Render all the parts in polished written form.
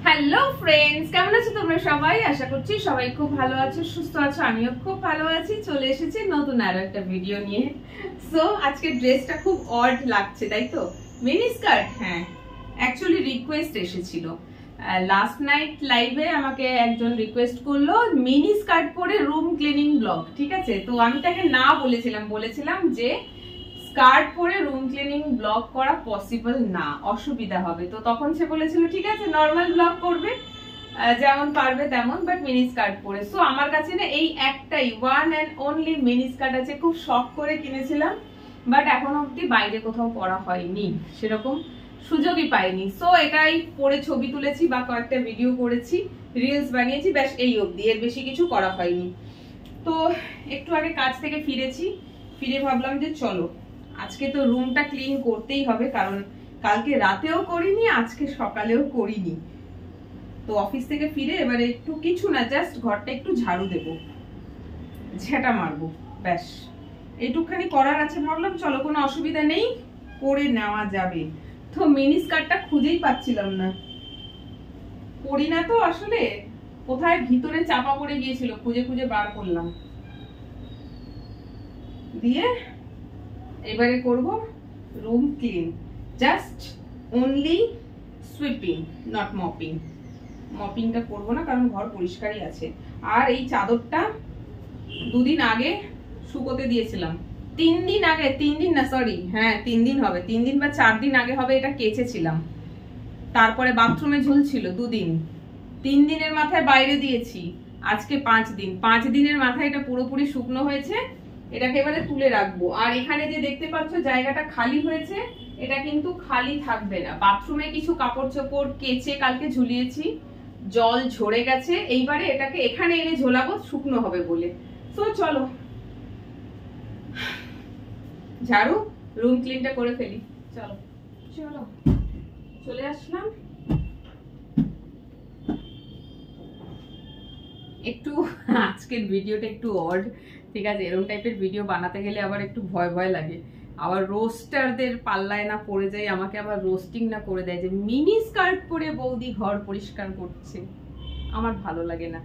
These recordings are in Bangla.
হ্যালো ফ্রেন্ডস, কেমন আছো তোমরা সবাই? আশা করছি সবাই খুব ভালো আছো, সুস্থ আছো। আমিও খুব ভালো আছি। চলে এসেছি নতুন আরো একটা ভিডিও নিয়ে। সো আজকে ড্রেসটা খুব অড লাগছে, তাই তো? মিনি স্কার্ট, হ্যাঁ, অ্যাকচুয়ালি রিকোয়েস্ট এসেছিল। লাস্ট নাইট লাইভে আমাকে একজন রিকোয়েস্ট করলো মিনি স্কার্ট পরে রুম ক্লিনিং ব্লগ, ঠিক আছে? তো আমি তাকে না বলেছিলাম যে স্কার্ট পরে রুম ক্লিনিং ব্লগ করা পসিবল না, অসুবিধা হবে। তো তখন সে বলেছিল ঠিক আছে নর্মাল ব্লগ করবে, যেমন পারবে তেমন, বাট মিনি স্কার্ট পরে। সো আমার কাছে না এই একটাই one and only mini skirt আছে, খুব শখ করে কিনেছিলাম, বাট এখনো অব্দি বাইরে কোথাও পরা হয়নি, সেরকম সুযোগই পাইনি। সো এটাই পরে ছবি তুলেছি বা কয়েকটা ভিডিও করেছি, রিলস বানিয়েছি, ব্যাস এই অব্দি, এর বেশি কিছু করা হয়নি। তো একটু আগে কাজ থেকে ফিরে ভাবলাম যে চলো আজকে তো রুমটা ক্লিন করতেই হবে, কারণ কালকে রাতেও করিনি, আজকে সকালেও করিনি। তো অফিস থেকে ফিরে এবারে একটু কিছু না, জাস্ট ঘরটা একটু ঝাড়ু দেবো, ঝেঁটা মারবো, ব্যাস এইটুকখানি করার আছে। ভাবলাম চলো কোনো অসুবিধা নেই, করে নেওয়া যাবে। তো মিনি স্কার্টটা খুঁজেই পাচ্ছিলাম না, পরি না তো আসলে, কোথায় ভিতরে চাপা পড়ে গিয়েছিল, খুঁজে খুঁজে বার করলাম, দিয়ে এবারে করব room clean, just only sweeping, not mopping. মপিংটা করবো না, কারণ ঘর পরিষ্কারই আছে। আর এই চাদরটা দুদিন আগে শুকোতে দিয়েছিলাম, 3 দিন আগে, 3 দিন না সরি, হ্যাঁ 3 দিন হবে, 3 দিন বা 4 দিন আগে হবে। এটা কেচেছিলাম, তারপরে বাথরুমে ঝুলছিল 2 দিন, 3 দিনের মাথায় বাইরে দিয়েছি, আজকে 5 দিন, 5 দিনের মাথায় এটা পুরোপুরি শুকনো হয়েছে। এটাকে এবারে তুলে রাখবো। আর এখানে যে দেখতে পাচ্ছ জায়গাটা খালি হয়েছে, এটা কিন্তু খালি থাকবে না। বাথরুমে কিছু কাপড় চোপড় কেচে কালকে ঝুলিয়েছি, জল ঝরে গেছে, এইবারে এটাকে এখানে এনে ঝোলাবো, শুকনো হবে বলে। তো চলো ঝাড়ু রুম ক্লিনটা করে ফেলি। চলো চলো চলে আসলাম। একটু আজকের ভিডিওটা একটু অড, ঠিক আছে? এরকম টাইপের ভিডিও বানাতে গেলে আবার একটু ভয় ভয় লাগে, আবার রোস্টারদের পাল্লায় না পড়ে যায়, আমাকে আবার রোস্টিং না করে দেয় যে মিনি স্কার্ট পরে বৌদি ঘর পরিষ্কার করছে। আমার ভালো লাগে না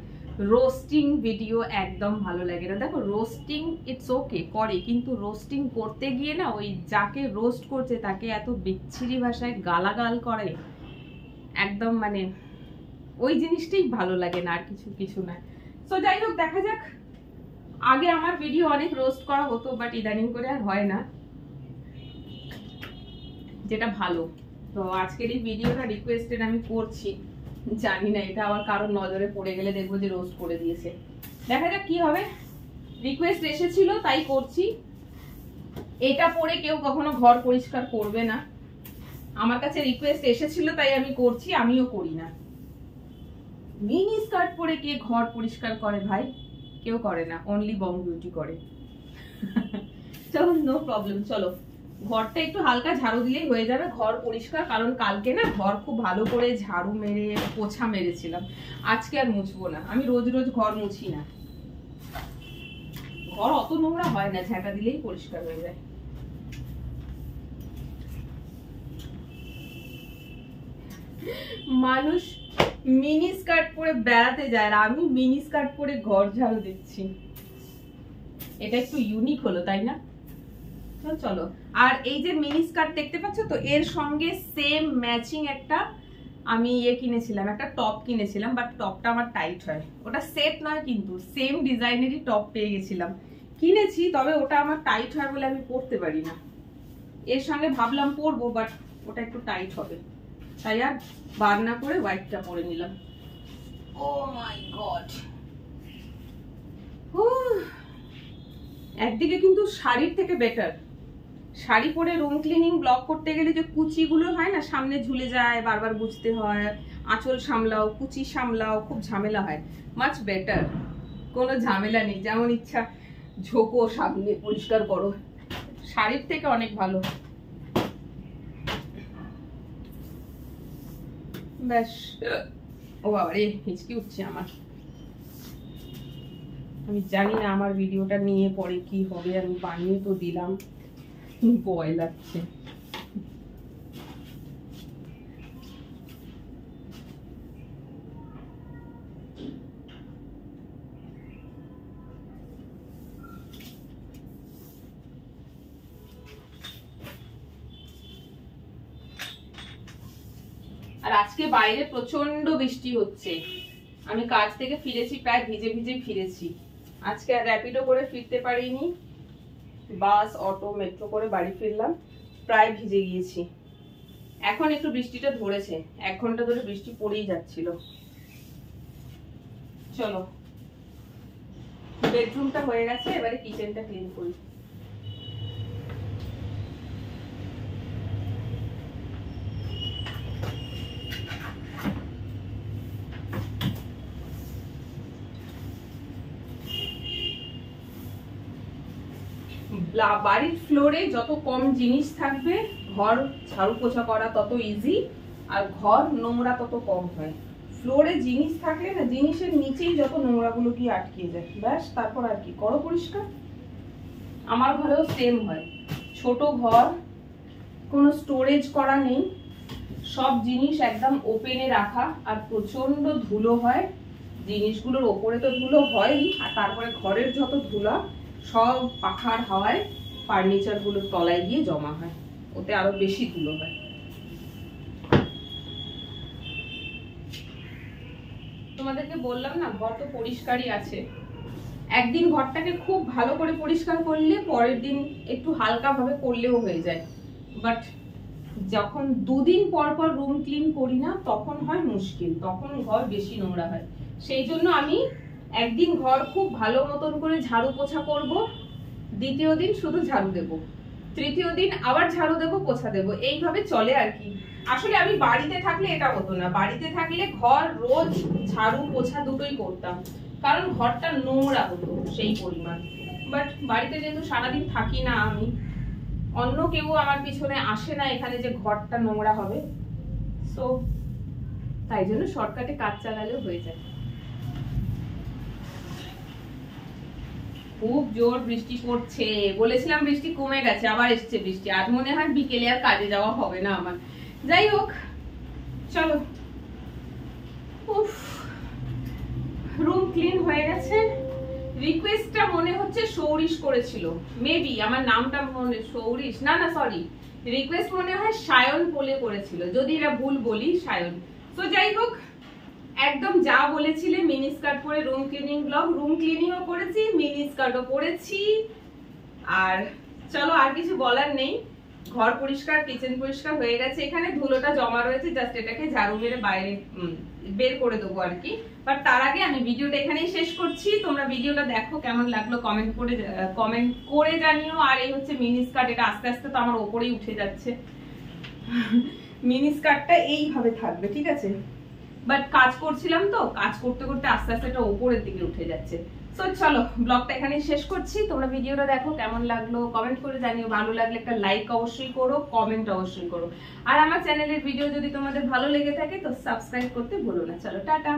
রোস্টিং ভিডিও, একদম ভালো লাগে না। দেখো রোস্টিং ইটস ওকে করে, কিন্তু রোস্টিং করতে গিয়ে না ওই যাকে রোস্ট করছে তাকে এত বিচ্ছিরি ভাষায় গালাগাল করে, একদম মানে ওই জিনিসটাই ভালো লাগে না, আর কিছু না। তো যাই হোক, দেখা যাক। আগে আমার ভিডিও অনেক রোস্ট করা হতো, বাট ইদানিং করে আর হয় না, যেটা ভালো। তো আজকের এই ভিডিওটা রিকোয়েস্টেড আমি করছি, জানি না এটা আবার কারোর নজরে পড়ে গেলে দেখবো যে রোস্ট করে দিয়েছে। দেখা যাক কি হবে, রিকোয়েস্ট এসেছিল তাই করছি। এটা পরে কেউ কখনো ঘর পরিষ্কার করবে না, আমার কাছে রিকোয়েস্ট এসেছিল তাই আমি করছি, আমিও করি না। মিনি স্কার্ট পরে কে ঘর পরিষ্কার করে ভাই? কেউ করে না, অনলি বং বিউটি করে। চলো নো প্রবলেম, চলো ঘরটা একটু হালকা ঝাড়ু দিলেই হয়ে যাবে ঘর পরিষ্কার। কারণ কালকে না ঘর খুব ভালো করে ঝাড়ু মেরে পোছা মেরেছিলাম, আজকে আর মুছবো না। আমি রোজ রোজ ঘর মুছি না, ঘর অত নোংরা হয় না, ঝাঁটা দিলেই পরিষ্কার হয়ে যায়। মানুষ মিনি স্কার্ট পরে বেড়াতে যায়, আর আমি মিনি স্কার্ট পরে ঘর ঝাড়ু দিচ্ছি, এটা একটু ইউনিক হলো তাই না? চলো। আর এই যে মিনি স্কার্ট দেখতে পাচ্ছ তো, এর সঙ্গে সেম ম্যাচিং একটা আমি কিনেছিলাম, একটা টপ কিনেছিলাম, বাট টপটা আমার টাইট হয়। ওটা সেট নয়, কিন্তু সেম ডিজাইনেরই টপ পেয়ে গেছিলাম, কিনেছি, তবে ওটা আমার টাইট হয় বলে আমি পরতে পারি না। এর সঙ্গে ভাবলাম পরবো, বাট ওটা একটু টাইট হবে, তাই আর বার না করে হোয়াইটটা পরে নিলাম। ও মাই গড, একদিকে কিন্তু শাড়ির থেকে বেটার। শাড়ি পরে রুম ক্লিনিং ব্লক করতে গেলে যে কুচিগুলো হয় না, সামনে ঝুলে যায়, বারবার বুঝতে হয়, আঁচল সামলাও, কুচি সামলাও, খুব ঝামেলা হয়। মাচ বেটার, কোনো ঝামেলা নেই, যেমন ইচ্ছা ঝোঁকো, সামনে পরিষ্কার করো, শাড়ির থেকে অনেক ভালো। ব্যাস, ও বাবা রে, হিচকি উঠছে আমার। আমি জানি না আমার ভিডিওটা নিয়ে পরে কি হবে, আমি বানিয়ে তো দিলাম, ভয় লাগছে। আর আজকে বাইরে প্রচন্ড বৃষ্টি হচ্ছে। আমি কাজ থেকে ফিরেছি, প্রায় ভিজে ভিজে ফিরেছি। আজকে আর র্যাপিডো করে ফিরতে পারিনি, বাস অটো মেট্রো করে বাড়ি ফিরলাম, প্রায় ভিজে গিয়েছি। এখন একটু বৃষ্টিটা ধরেছে, 1 ঘন্টা ধরে বৃষ্টি পড়েই যাচ্ছিল। চলো, বেডরুমটা হয়ে গেছে, এবারে কিচেনটা ক্লিন করি। বাড়ির ফ্লোরে যত কম জিনিস থাকবে, ঘর ঝাড়ু পোছা করা তত ইজি, আর ঘর নোংরা তত কম হয়। ফ্লোরে জিনিস থাকলে না, জিনিসের নিচেই যত নোংরাগুলো গিয়ে আটকে যায়, ব্যাস তারপর আর কি করো পরিষ্কার। আমার ঘরেও সেম হয়, ছোট ঘর, কোনো স্টোরেজ করা নেই, সব জিনিস একদম ওপেনে রাখা, আর প্রচন্ড ধুলো হয়। জিনিসগুলোর ওপরে তো ধুলো হয়ই, আর তারপরে ঘরের যত ধুলা সব পাখার হাওয়ায় ফার্নিচার গুলোর তলায় গিয়ে জমা হয়, ওতে আরো বেশি ধুলো হয়। তোমাদেরকে বললাম না, ঘর তো পরিষ্কারই আছে। একদিন ঘরটাকে খুব ভালো করে পরিষ্কার করলে পরের দিন একটু হালকা ভাবে করলেও হয়ে যায়, বাট যখন 2 দিন পর পর রুম ক্লিন করি না, তখন হয় মুশকিল, তখন ঘর বেশি নোংরা হয়। সেই জন্য আমি একদিন ঘর খুব ভালো মতন করে ঝাড়ু পোছা করব, দ্বিতীয় দিন শুধু ঝাড়ু দেব, তৃতীয় দিন আবার ঝাড়ু দেব, পোছা দেব, এইভাবে চলে আর কি। আসলে আমি বাড়িতে থাকলে এটা হতো না, বাড়িতে থাকলে ঘর রোজ ঝাড়ু পোছা দুটোই করতাম, কারণ ঘরটা নোংরা হতো সেই পরিমাণ। বাট বাড়িতে যেহেতু সারাদিন থাকি না আমি, অন্য কেউ আমার পিছনে আসে না এখানে যে ঘরটা নোংরা হবে, সো তাই জন্য শর্টকাটে কাজ চালালেও হয়ে যায়। খুব জোর বৃষ্টি পড়ছে, বলেছিলাম বৃষ্টি কমে গেছে, আবার এসছে বৃষ্টি। আজ মনে হয় বিকেলে আর কাজে যাওয়া হবে না আমার। যাই হোক, চলো। রুম ক্লিন হয়ে গেছে। রিকোয়েস্টটা মনে হচ্ছে সৌরিশ করেছিল, মেবি আমার নামটা মনে, সৌরিশ না, সরি, রিকোয়েস্ট মনে হয় সায়ন বলে করেছিল, যদি এটা ভুল বলি, সায়ন। তো যাই হোক, একদম যা বলেছিলে মিনি স্কার্ট পরে রুম ক্লিনিং ব্লগ, রুম ক্লিনিংও করেছি, মিনি স্কার্টও পরেছি। আর চলো, আর কিছু বলার নেই, ঘর পরিষ্কার, কিচেন পরিষ্কার হয়ে গেছে। এখানে ধুলোটা জমা রয়েছে, জাস্ট এটাকে ঝাড়ু মেরে বাইরে বের করে দেবো আর কি। বাট তার আগে আমি ভিডিওটা এখানেই শেষ করছি। তোমরা ভিডিওটা দেখো, কেমন লাগলো কমেন্ট করে জানিও। আর এই হচ্ছে মিনি স্কার্ট, এটা আস্তে আস্তে তো আমার ওপরেই উঠে যাচ্ছে। মিনি স্কার্টটা এইভাবে থাকবে, ঠিক আছে, বাট কাজ করছিলাম তো, কাজ করতে করতে আস্তে আস্তে এটা উপরের দিকে উঠে যাচ্ছে। সো চলো, ব্লগটা এখানে শেষ করছি। তোমরা ভিডিওটা দেখো, কেমন লাগলো কমেন্ট করে জানিও। ভালো লাগলে একটা লাইক অবশ্যই করো, কমেন্ট অবশ্যই করো। আর আমার চ্যানেলের ভিডিও যদি তোমাদের ভালো লেগে থাকে তো সাবস্ক্রাইব করতে ভুলো না। চলো, টাটা।